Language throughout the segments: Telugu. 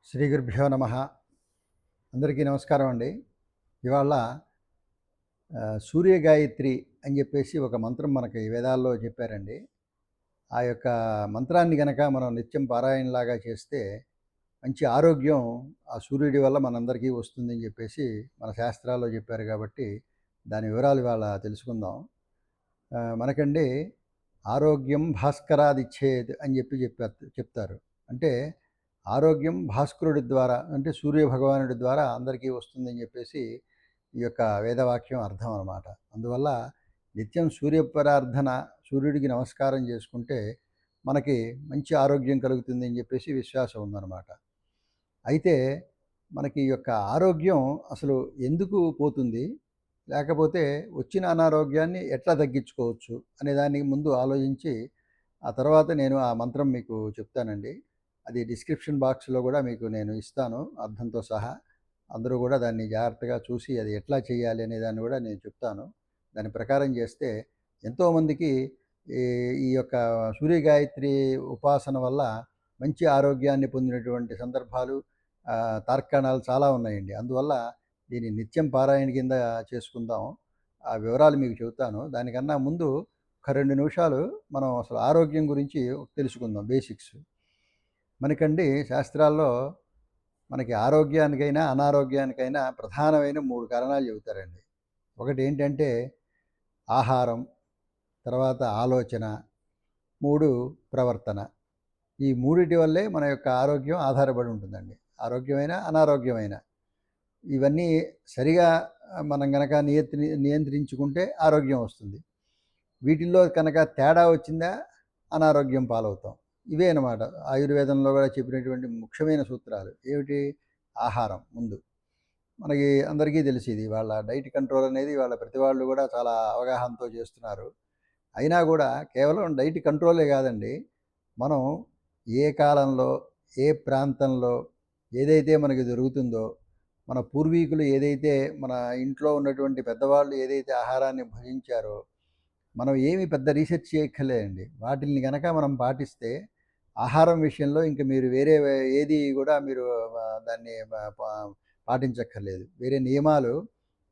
శ్రీ గురుభ్యో నమ. అందరికీ నమస్కారం అండి. ఇవాళ సూర్యగాయత్రి అని చెప్పేసి ఒక మంత్రం మనకి వేదాల్లో చెప్పారండి. ఆ యొక్క మంత్రాన్ని గనక మనం నిత్యం పారాయణలాగా చేస్తే మంచి ఆరోగ్యం ఆ సూర్యుడి వల్ల మనందరికీ వస్తుందని చెప్పేసి మన శాస్త్రాల్లో చెప్పారు కాబట్టి దాని వివరాలు ఇవాళ తెలుసుకుందాం. మనకండి ఆరోగ్యం భాస్కరాదిచ్చేద్ అని చెప్తారు. అంటే ఆరోగ్యం భాస్కరుడి ద్వారా అంటే సూర్యభగవానుడి ద్వారా అందరికీ వస్తుందని చెప్పేసి ఈ యొక్క వేదవాక్యం అర్థం అన్నమాట. అందువల్ల నిత్యం సూర్యపరార్థన సూర్యుడికి నమస్కారం చేసుకుంటే మనకి మంచి ఆరోగ్యం కలుగుతుంది అని చెప్పేసి విశ్వాసం ఉందన్నమాట. అయితే మనకి ఈ యొక్క ఆరోగ్యం అసలు ఎందుకు పోతుంది, లేకపోతే వచ్చిన అనారోగ్యాన్ని ఎట్లా తగ్గించుకోవచ్చు అనే దానికి ముందు ఆలోచించి ఆ తర్వాత నేను ఆ మంత్రం మీకు చెప్తానండి. అది డిస్క్రిప్షన్ బాక్స్లో కూడా మీకు నేను ఇస్తాను అర్థంతో సహా. అందరూ కూడా దాన్ని జాగ్రత్తగా చూసి అది ఎట్లా చేయాలి అనే దాన్ని కూడా నేను చెప్తాను. దాని ప్రకారం చేస్తే ఎంతోమందికి ఈ ఈ యొక్క సూర్యగాయత్రి ఉపాసన వల్ల మంచి ఆరోగ్యాన్ని పొందినటువంటి సందర్భాలు తార్కాణాలు చాలా ఉన్నాయండి. అందువల్ల దీన్ని నిత్యం పారాయణ కింద చేసుకుందాం. ఆ వివరాలు మీకు చెబుతాను. దానికన్నా ముందు ఒక 2 నిమిషాలు మనం అసలు ఆరోగ్యం గురించి తెలుసుకుందాం బేసిక్స్. మనకండి శాస్త్రాల్లో మనకి ఆరోగ్యానికైనా అనారోగ్యానికైనా ప్రధానమైన 3 కారణాలు చెబుతారండి. ఒకటి ఏంటంటే ఆహారం, తర్వాత ఆలోచన, 3 ప్రవర్తన. ఈ మూడిటి వల్లే మన యొక్క ఆరోగ్యం ఆధారపడి ఉంటుందండి. ఆరోగ్యమైన అనారోగ్యమైన ఇవన్నీ సరిగా మనం గనక నియంత్రించుకుంటే ఆరోగ్యం వస్తుంది. వీటిల్లో కనుక తేడా వచ్చిందా అనారోగ్యం పాలవుతాం. ఇవే అన్నమాట ఆయుర్వేదంలో కూడా చెప్పినటువంటి ముఖ్యమైన సూత్రాలు. ఏమిటి? ఆహారం ముందు. మనకి అందరికీ తెలిసింది వాళ్ళ డైట్ కంట్రోల్ అనేది వాళ్ళ ప్రతి వాళ్ళు కూడా చాలా అవగాహనతో చేస్తున్నారు. అయినా కూడా కేవలం డైట్ కంట్రోలే కాదండి. మనం ఏ కాలంలో ఏ ప్రాంతంలో ఏదైతే మనకి దొరుకుతుందో, మన పూర్వీకులు ఏదైతే మన ఇంట్లో ఉన్నటువంటి పెద్దవాళ్ళు ఏదైతే ఆహారాన్ని భుజించారో మనం ఏమి పెద్ద రీసెర్చ్ చేయక్కర్లేదండి. వాటిల్ని గనక మనం పాటిస్తే ఆహారం విషయంలో ఇంక మీరు వేరే ఏది కూడా మీరు దాన్ని పాటించక్కర్లేదు. వేరే నియమాలు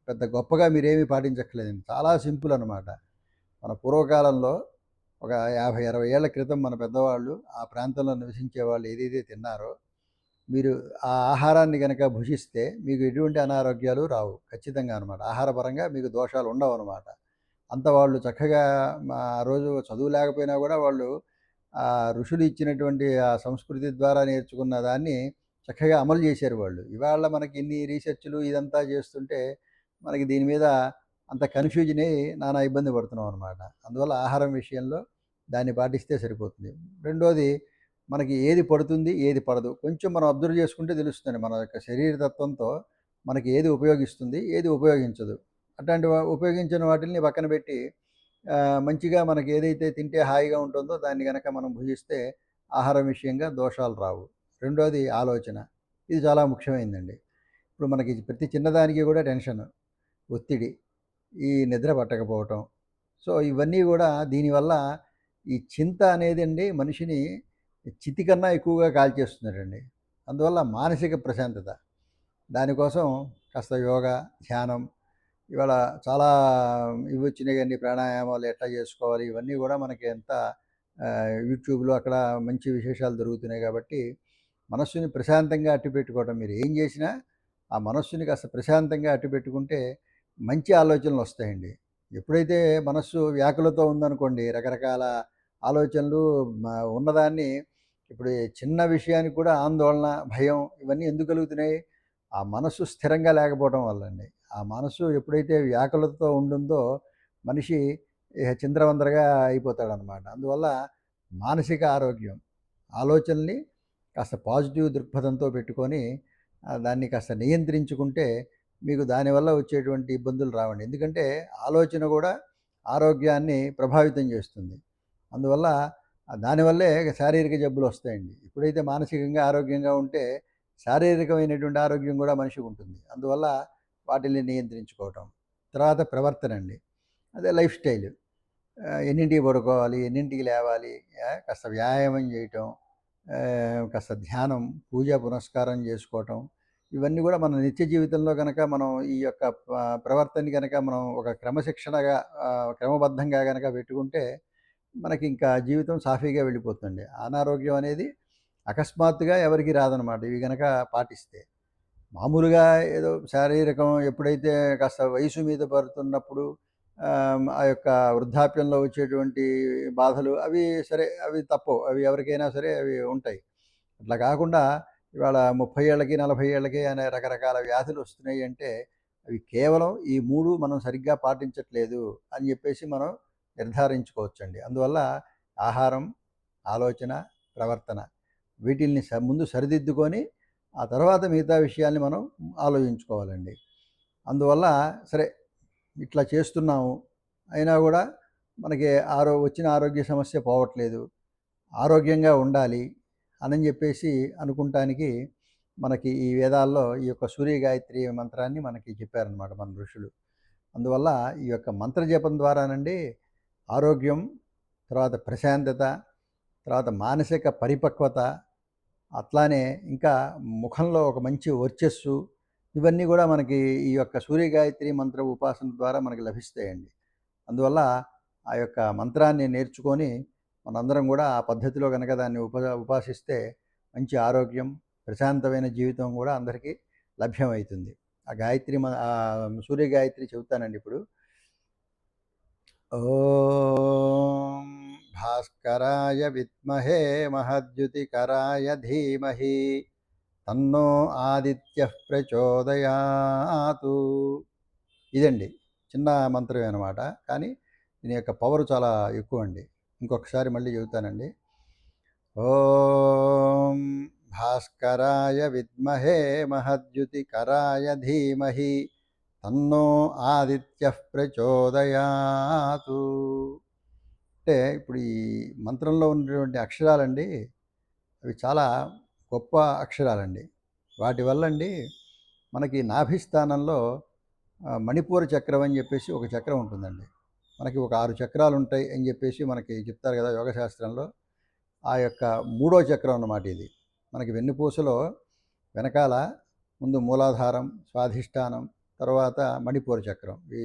పెద్ద గొప్పగా మీరేమీ పాటించక్కర్లేదండి. చాలా సింపుల్ అనమాట. మన పూర్వకాలంలో ఒక 50, 60 ఏళ్ల క్రితం మన పెద్దవాళ్ళు ఆ ప్రాంతంలో నివసించే వాళ్ళు ఏదైతే తిన్నారో మీరు ఆ ఆహారాన్ని గనక భుజిస్తే మీకు ఎటువంటి అనారోగ్యాలు రావు ఖచ్చితంగా అనమాట. ఆహారపరంగా మీకు దోషాలు ఉండవన్నమాట. అంత వాళ్ళు చక్కగా ఆ రోజు చదువు లేకపోయినా కూడా వాళ్ళు ఋషులు ఇచ్చినటువంటి ఆ సంస్కృతి ద్వారా నేర్చుకున్న దాన్ని చక్కగా అమలు చేశారు వాళ్ళు. ఇవాళ మనకి ఇన్ని రీసెర్చ్‌లు ఇదంతా చేస్తుంటే మనకి దీని మీద అంత కన్‌ఫ్యూజన్ అయ్యి నానా ఇబ్బంది పడుతున్నాం అనమాట. అందువల్ల ఆహారం విషయంలో దాన్ని పాటిస్తే సరిపోతుంది. రెండోది మనకి ఏది పడుతుంది, ఏది పడదు కొంచెం మనం అబ్జర్వ్ చేసుకుంటే తెలుస్తుంది. మన యొక్క శరీర తత్వంతో మనకి ఏది ఉపయోగిస్తుంది, ఏది ఉపయోగించదు. అట్లాంటి ఉపయోగించిన వాటిల్ని పక్కన పెట్టి మంచిగా మనకి ఏదైతే తింటే హాయిగా ఉంటుందో దాన్ని గనక మనం భుజిస్తే ఆహారం విషయంగా దోషాలు రావు. రెండోది ఆలోచన. ఇది చాలా ముఖ్యమైనదండి. ఇప్పుడు మనకి ప్రతి చిన్నదానికి కూడా టెన్షన్, ఒత్తిడి, ఈ నిద్ర పట్టకపోవటం. సో ఇవన్నీ కూడా దీనివల్ల ఈ చింత అనేదండి మనిషిని చితి కన్నా ఎక్కువగా కాల్చేస్తున్నాడండి. అందువల్ల మానసిక ప్రశాంతత దానికోసం కాస్త యోగా, ధ్యానం ఇవాళ చాలా ఇవి వచ్చినాయి కండి. ప్రాణాయామాలు ఎట్లా చేసుకోవాలి ఇవన్నీ కూడా మనకి ఎంత యూట్యూబ్లో అక్కడ మంచి విశేషాలు దొరుకుతున్నాయి కాబట్టి మనస్సుని ప్రశాంతంగా అట్టిపెట్టుకోవడం. మీరు ఏం చేసినా ఆ మనస్సుని కాస్త ప్రశాంతంగా అట్టిపెట్టుకుంటే మంచి ఆలోచనలు వస్తాయండి. ఎప్పుడైతే మనస్సు వ్యాకులతో ఉందనుకోండి రకరకాల ఆలోచనలు ఉన్నదాన్ని ఇప్పుడు చిన్న విషయానికి కూడా ఆందోళన, భయం ఇవన్నీ ఎందుకు కలుగుతున్నాయి? ఆ మనస్సు స్థిరంగా లేకపోవడం వల్లండి. ఆ మనస్సు ఎప్పుడైతే వ్యాకులతతో ఉంటుందో మనిషి చిందరవందరగా అయిపోతాడనమాట. అందువల్ల మానసిక ఆరోగ్యం, ఆలోచనల్ని కాస్త పాజిటివ్ దృక్పథంతో పెట్టుకొని దాన్ని కాస్త నియంత్రించుకుంటే మీకు దానివల్ల వచ్చేటువంటి ఇబ్బందులు రావండి. ఎందుకంటే ఆలోచన కూడా ఆరోగ్యాన్ని ప్రభావితం చేస్తుంది. అందువల్ల దానివల్లే శారీరక జబ్బులు వస్తాయండి. ఎప్పుడైతే మానసికంగా ఆరోగ్యంగా ఉంటే శారీరకమైనటువంటి ఆరోగ్యం కూడా మనిషికి ఉంటుంది. అందువల్ల వాటిని నియంత్రించుకోవటం. తర్వాత ప్రవర్తన అండి. అదే లైఫ్ స్టైల్. ఎన్నింటికి పడుకోవాలి, ఎన్నింటికి లేవాలి, కాస్త వ్యాయామం చేయటం, కాస్త ధ్యానం, పూజ పునస్కారం చేసుకోవటం, ఇవన్నీ కూడా మన నిత్య జీవితంలో గనక మనం ఈ యొక్క ప్రవర్తనని గనక మనం ఒక క్రమశిక్షణగా క్రమబద్ధంగా గనక పెట్టుకుంటే మనకి ఇంకా జీవితం సాఫీగా వెళ్ళిపోతుంది. అనారోగ్యం అనేది అకస్మాత్తుగా ఎవరికీ రాదనమాట ఇవి గనక పాటిస్తే. మామూలుగా ఏదో శారీరకం ఎప్పుడైతే కాస్త వయసు మీద పడుతున్నప్పుడు ఆ యొక్క వృద్ధాప్యంలో వచ్చేటువంటి బాధలు అవి సరే, అవి తప్పవు. అవి ఎవరికైనా సరే అవి ఉంటాయి. అట్లా కాకుండా ఇవాళ 30 ఏళ్ళకి, 40 ఏళ్ళకి అనే రకరకాల వ్యాధులు వస్తున్నాయి అంటే అవి కేవలం ఈ 3 మనం సరిగ్గా పాటించట్లేదు అని చెప్పేసి మనం నిర్ధారించుకోవచ్చండి. అందువల్ల ఆహారం, ఆలోచన, ప్రవర్తన వీటిల్ని ముందు సరిదిద్దుకొని ఆ తర్వాత మిగతా విషయాల్ని మనం ఆలోచించుకోవాలండి. అందువల్ల సరే ఇట్లా చేస్తున్నాము, అయినా కూడా మనకి వచ్చిన ఆరోగ్య సమస్య పోవట్లేదు, ఆరోగ్యంగా ఉండాలి అని చెప్పేసి అనుకుంటానికి మనకి ఈ వేదాల్లో ఈ యొక్క సూర్య గాయత్రి మంత్రాన్ని మనకి చెప్పారనమాట మన ఋషులు. అందువల్ల ఈ యొక్క మంత్రజపం ద్వారానండి ఆరోగ్యం, తర్వాత ప్రశాంతత, తర్వాత మానసిక పరిపక్వత, అట్లానే ఇంకా ముఖంలో ఒక మంచి వర్చస్సు, ఇవన్నీ కూడా మనకి ఈ యొక్క సూర్య గాయత్రి మంత్ర ఉపాసన ద్వారా మనకి లభిస్తాయండి. అందువల్ల ఆ యొక్క మంత్రాన్ని నేర్చుకొని మనందరం కూడా ఆ పద్ధతిలో కనుక దాన్ని ఉపాసిస్తే మంచి ఆరోగ్యం, ప్రశాంతమైన జీవితం కూడా అందరికీ లభ్యమవుతుంది. ఆ గాయత్రి సూర్య గాయత్రి చెబుతానండి ఇప్పుడు. ఓం భాస్కరాయ విద్మహే మహద్యుతికరాయ ధీమహి తన్నో ఆదిత్య ప్రచోదయాతు. ఇదండి చిన్న మంత్రమే అనమాట, కానీ దీని యొక్క పవర్ చాలా ఎక్కువ అండి. ఇంకొకసారి మళ్ళీ చెబుతానండి. ఓం భాస్కరాయ విద్మహే మహద్యుతికరాయ ధీమహి తన్నో ఆదిత్య ప్రచోదయాతు. అంటే ఇప్పుడు ఈ మంత్రంలో ఉన్నటువంటి అక్షరాలండి అవి చాలా గొప్ప అక్షరాలండి. వాటి వల్ల అండి మనకి నాభిస్థానంలో మణిపూర చక్రం అని చెప్పేసి ఒక చక్రం ఉంటుందండి. మనకి ఒక 6 చక్రాలు ఉంటాయి అని చెప్పేసి మనకి చెప్తారు కదా యోగశాస్త్రంలో. ఆ యొక్క 3వ చక్రం అన్నమాట ఇది. మనకి వెన్నుపూసలో వెనకాల ముందు మూలాధారం, స్వాధిష్టానం, తర్వాత మణిపూర చక్రం, ఈ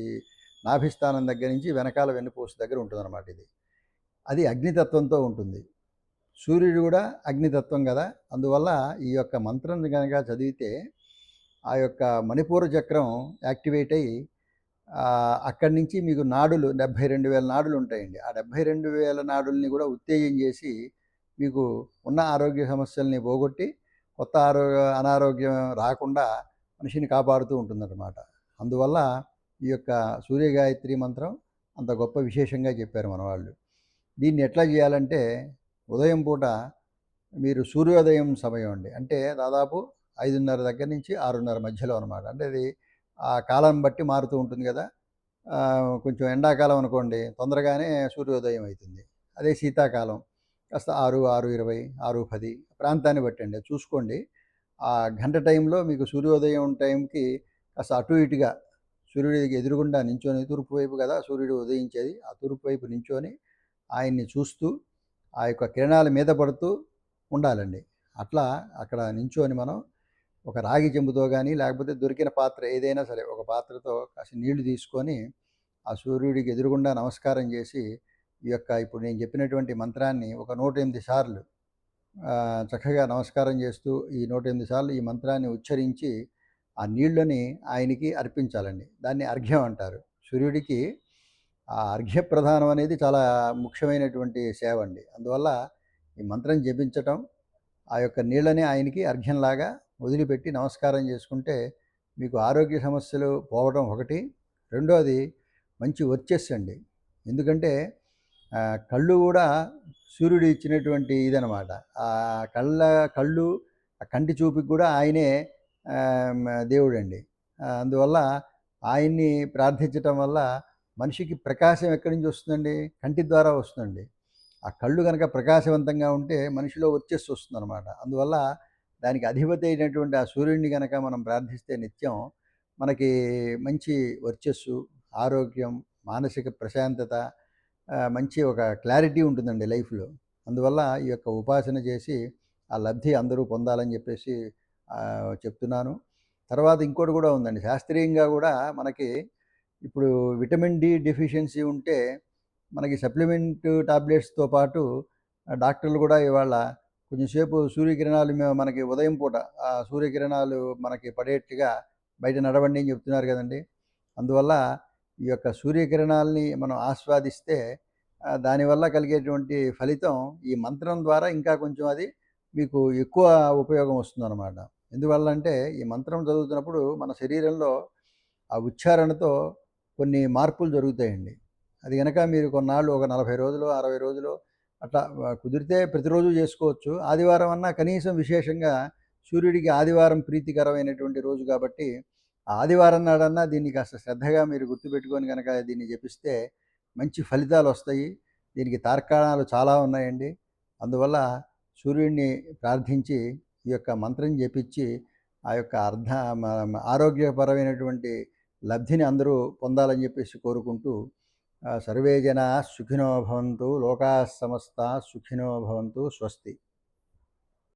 నాభిస్థానం దగ్గర నుంచి వెనకాల వెన్నుపూస దగ్గర ఉంటుందన్నమాట ఇది. అది అగ్నితత్వంతో ఉంటుంది. సూర్యుడు కూడా అగ్నితత్వం కదా. అందువల్ల ఈ యొక్క మంత్రం కనుక చదివితే ఆ యొక్క మణిపూర చక్రం యాక్టివేట్ అయ్యి అక్కడి నుంచి మీకు నాడులు 72,000 నాడులు ఉంటాయండి. ఆ 72,000 నాడుల్ని కూడా ఉత్తేజం చేసి మీకు ఉన్న ఆరోగ్య సమస్యల్ని పోగొట్టి కొత్త అనారోగ్యం రాకుండా మనిషిని కాపాడుతూ ఉంటుందన్నమాట. అందువల్ల ఈ యొక్క సూర్య గాయత్రి మంత్రం అంత గొప్ప విశేషంగా చెప్పారు మన వాళ్ళు. దీన్ని ఎట్లా చేయాలంటే ఉదయం పూట మీరు సూర్యోదయం సమయం అండి, అంటే దాదాపు 5:30 దగ్గర నుంచి 6:30 మధ్యలో అనమాట. అంటే అది ఆ కాలం బట్టి మారుతూ ఉంటుంది కదా. కొంచెం ఎండాకాలం అనుకోండి తొందరగానే సూర్యోదయం అవుతుంది. అదే శీతాకాలం కాస్త 6, 6:20, 6:10 ప్రాంతాన్ని బట్టండి చూసుకోండి. ఆ గంట టైంలో మీకు సూర్యోదయం టైంకి కాస్త అటు ఇటుగా సూర్యుడికి ఎదురుగుండా నించొని, తూర్పు వైపు కదా సూర్యుడు ఉదయించేది, ఆ తూర్పు వైపు నించొని ఆయన్ని చూస్తూ ఆ యొక్క కిరణాల మీద పడుతూ ఉండాలండి. అట్లా అక్కడ నించొని మనం ఒక రాగి చెంబుతో కానీ లేకపోతే దొరికిన పాత్ర ఏదైనా సరే ఒక పాత్రతో కాస్త నీళ్లు తీసుకొని ఆ సూర్యుడికి ఎదురుగుండా నమస్కారం చేసి ఈ యొక్క ఇప్పుడు నేను చెప్పినటువంటి మంత్రాన్ని ఒక 108 సార్లు చక్కగా నమస్కారం చేస్తూ ఈ 108 సార్లు ఈ మంత్రాన్ని ఉచ్చరించి ఆ నీళ్ళని ఆయనకి అర్పించాలండి. దాన్ని అర్ఘ్యం అంటారు. సూర్యుడికి ఆ అర్ఘ్య ప్రదానం అనేది చాలా ముఖ్యమైనటువంటి సేవ అండి. అందువల్ల ఈ మంత్రం జపించటం, ఆ యొక్క నీళ్ళని ఆయనకి అర్ఘ్యంలాగా వదిలిపెట్టి నమస్కారం చేసుకుంటే మీకు ఆరోగ్య సమస్యలు పోవడం ఒకటి. రెండోది మంచి వర్చస్సు అండి. ఎందుకంటే కళ్ళు కూడా సూర్యుడు ఇచ్చినటువంటి ఇదనమాట. ఆ కళ్ళు ఆ కంటి చూపుకి కూడా ఆయనే దేవుడండి. అందువల్ల ఆయన్ని ప్రార్థించటం వల్ల మనిషికి ప్రకాశం ఎక్కడి నుంచి వస్తుందండి? కంటి ద్వారా వస్తుందండి. ఆ కళ్ళు కనుక ప్రకాశవంతంగా ఉంటే మనిషిలో వర్చస్సు వస్తుందన్నమాట. అందువల్ల దానికి అధిపతి అయినటువంటి ఆ సూర్యుడిని కనుక మనం ప్రార్థిస్తే నిత్యం మనకి మంచి వర్చస్సు, ఆరోగ్యం, మానసిక ప్రశాంతత, మంచి ఒక క్లారిటీ ఉంటుందండి లైఫ్లో. అందువల్ల ఈ యొక్క ఉపాసన చేసి ఆ లబ్ధి అందరూ పొందాలని చెప్పేసి చెప్తున్నాను. తర్వాత ఇంకోటి కూడా ఉందండి. శాస్త్రీయంగా కూడా మనకి ఇప్పుడు విటమిన్ డి డెఫిషియన్సీ ఉంటే మనకి సప్లిమెంట్ టాబ్లెట్స్‌తో పాటు డాక్టర్లు కూడా ఇవాళ కొంచెం సేపు సూర్యకిరణాలు మనకి ఉదయం పూట ఆ సూర్యకిరణాలు మనకి పడేట్టుగా బయట నడవండి అని చెప్తున్నారు కదండీ! అందువల్ల ఈ యొక్క సూర్యకిరణాల్ని మనం ఆస్వాదిస్తే దానివల్ల కలిగేటువంటి ఫలితం ఈ మంత్రం ద్వారా ఇంకా కొంచెం అది మీకు ఎక్కువ ఉపయోగం వస్తుందన్నమాట. ఎందువల్లంటే ఈ మంత్రం చదువుతున్నప్పుడు మన శరీరంలో ఆ ఉచ్చారణతో కొన్ని మార్పులు జరుగుతాయండి. అది గనక మీరు కొన్నాళ్ళు ఒక 40 రోజులో, 60 రోజులో అట్లా కుదిరితే ప్రతిరోజు చేసుకోవచ్చు. ఆదివారం అన్నా కనీసం విశేషంగా సూర్యుడికి ఆదివారం ప్రీతికరమైనటువంటి రోజు కాబట్టి, ఆ ఆదివారం నాడన్నా దీన్ని కాస్త శ్రద్ధగా మీరు గుర్తుపెట్టుకొని గనక దీన్ని జపిస్తే మంచి ఫలితాలొస్తాయి. దీనికి తార్కాణాలు చాలా ఉన్నాయండి. అందువల్ల సూర్యుడిని ప్రార్థించి ఈ యొక్క మంత్రం జపించి ఆ యొక్క ఆరోగ్యపరమైనటువంటి లబ్ధిని అందరూ పొందాలని చెప్పేసి కోరుకుంటూ సర్వే జనా సుఖినో భవంతు, లోకా సమస్తా సుఖినో భవంతు, స్వస్తి.